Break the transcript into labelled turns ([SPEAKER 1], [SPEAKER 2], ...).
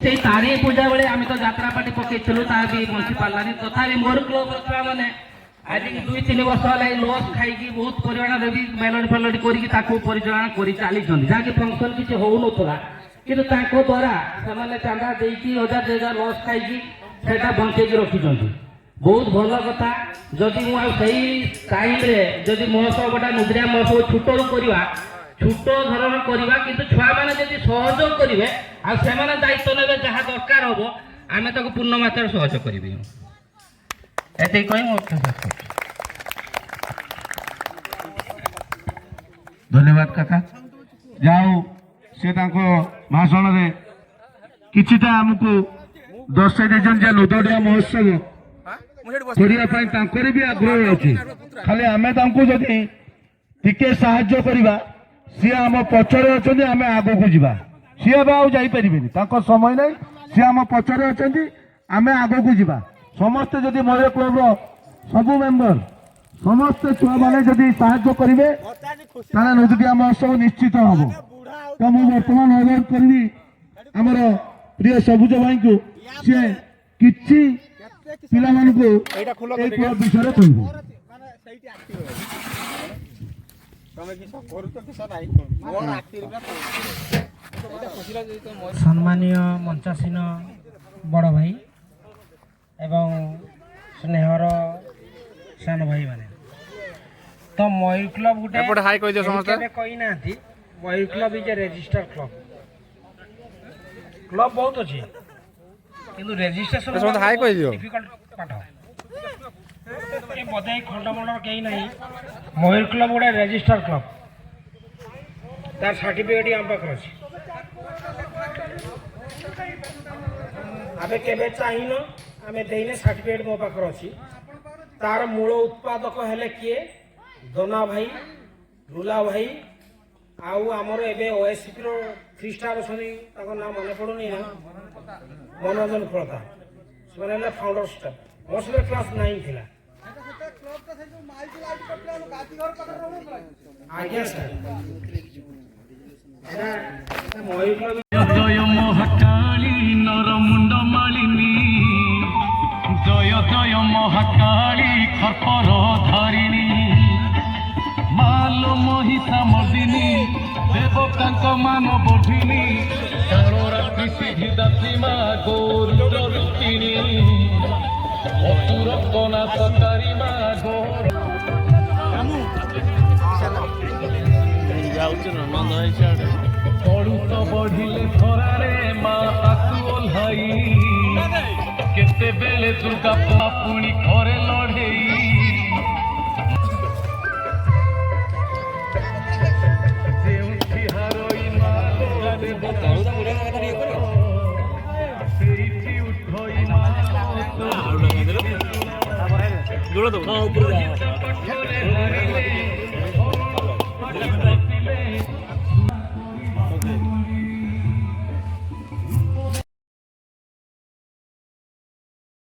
[SPEAKER 1] সেই তারি পূজা বেড়ে আমি তো যাত্রা পার্টি পকাইলু তা বি বঞ্চি পারানি তথাপি মোর ক্লব ছুয়া মানে আজ 2-3 বর্ষ হল লস খাইকি বহুত পরিমাণরে বি মেলোডি ফেলোডি করিকি তাকে পরিচালনা করে চালিছন্তি যাকে ফংশন কিছু হউনথলা কিন্তু তাଙ୍କ দ্বারা ସେମାନେ ଚାନ୍ଦା ଦେଇକି 1000 ଲସ୍ ଖାଇକି ସେଟା ବଞ୍ଚେଇକି ରଖିଛନ୍ତି। ବହୁତ ଭଲ କଥା। ଯଦି ମୁଁ ଆଉ ସେଇ ଟାଇମରେ ଯଦି ମହୋତ୍ସବଟା ମୁଦ୍ରା ମହୋତ୍ସବ ଛୋଟରୁ କରିବା ଛୋଟ ଧରଣ କରିବା କିନ୍ତୁ ଛୁଆମାନେ ଯଦି ସହଯୋଗ କରିବେ ଆଉ ସେମାନେ ଦାୟିତ୍ୱ ନେବେ ଯାହା ଦରକାର ହବ ଆମେ ତାକୁ ପୂର୍ଣ୍ଣ ମାତ୍ରାରେ ସହଯୋଗ କରିବି। ଏତିକି କହି ମୁଁ
[SPEAKER 2] ଧନ୍ୟବାଦ କାକା। ଯାଉ ସେ ତାଙ୍କ ଭାଷଣରେ କିଛିଟା ଆମକୁ ଦର୍ଶାଇ ଦେଇଛନ୍ତି ଯେ ନୋଦଡ଼ିଆ ମହୋତ୍ସବ କରିବା ପାଇଁ ତାଙ୍କର ବି ଆଗ୍ରହ ଅଛି। ଖାଲି ଆମେ ତାଙ୍କୁ ଯଦି ଟିକେ ସାହାଯ୍ୟ କରିବା ସିଏ ଆମ ପଛରେ ଅଛନ୍ତି ଆମେ ଆଗକୁ ଯିବା। ସିଏ ଏବେ ଆଉ ଯାଇପାରିବେନି ତାଙ୍କ ସମୟ ନାହିଁ। ସିଏ ଆମ ପଛରେ ଅଛନ୍ତି ଆମେ ଆଗକୁ ଯିବା। ସମସ୍ତେ ଯଦି ମହିଳା କ୍ଲବର ସବୁ ମେମ୍ବର ସମସ୍ତେ ଛୁଆମାନେ ଯଦି ସାହାଯ୍ୟ କରିବେ ତାହେଲେ ନୋଦଡ଼ିଆ ମହୋତ୍ସବ ନିଶ୍ଚିତ ହବ। ତ ମୁଁ ବର୍ତ୍ତମାନ ଅନୁରୋଧ କରିବି ଆମର ପ୍ରିୟ ସବୁଜ ଭାଇଙ୍କୁ ସିଏ କିଛି ପିଲାମାନଙ୍କୁ ଏଇ କ୍ଲବ ବିଷୟରେ କହିବେ।
[SPEAKER 3] ସମ୍ମାନୀୟ ମଞ୍ଚାସୀନ ବଡ଼ ଭାଇ ଏବଂ ସ୍ନେହର ସାନ ଭାଇମାନେ ତ ମୟୂର କ୍ଲବ ଗୋଟେ କହିନାହାନ୍ତି। Mayur club is a register club. Club ବହୁତ ଅଛି କିନ୍ତୁ ରେଜିଷ୍ଟ୍ରେସନ ଡିଫିକଲ୍ଟ ପାଠ। ବୋଧେ ଖଣ୍ଡମଣ୍ଡଳ କେହି ନାହିଁ। ମୟୂର କ୍ଲବ ଗୋଟେ ରେଜିଷ୍ଟର କ୍ଲବ। ତାର ସାର୍ଟିଫିକେଟ ଆମ ପାଖରେ ଅଛି। ଆମେ କେବେ ଚାହିଁନ ଆମେ ଦେଇନେ ସାର୍ଟିଫିକେଟ ମୋ ପାଖରେ ଅଛି। ତାର ମୂଳ ଉତ୍ପାଦକ ହେଲେ କିଏ? ଦନା ଭାଇ, ଲୁଲା ଭାଇ ଆଉ ଆମର ଏବେ ଓଏସିପିର 3 ଷ୍ଟାର ଅଛନ୍ତି ତାଙ୍କ ନାଁ ମନେ ପଡ଼ୁନି ନା ମନୋରଞ୍ଜନ ଖୋଳତା। ସେମାନେ ହେଲେ ଫାଉଣ୍ଡର ଷ୍ଟାଫ୍। ମୋ ସହିତ କ୍ଲାସ୍ 9 ଥିଲା। ଆଜ୍ଞା ସାର୍
[SPEAKER 4] জয় মহাকালী নরমুণ্ড মালিনী জয় জয় মহাকালী খর্পর ধারিণী মালো মহিষা মর্দিনী দেবকাঙ্ক মান বধিনী রাত্রি সিদ্ধি দাসী মা গৌর রূপিণী অসুর কনাশকারী মা গৌর পড়ুত বঢ়িলে খরারে মা আকু ওল্হাই কেতেবেলে দুর্গা পুଣି ঘরে লড়েই ଯେଉଁଠି ହାରୋଇ ମା ସେଇଠି ଉଠୋଇ ମା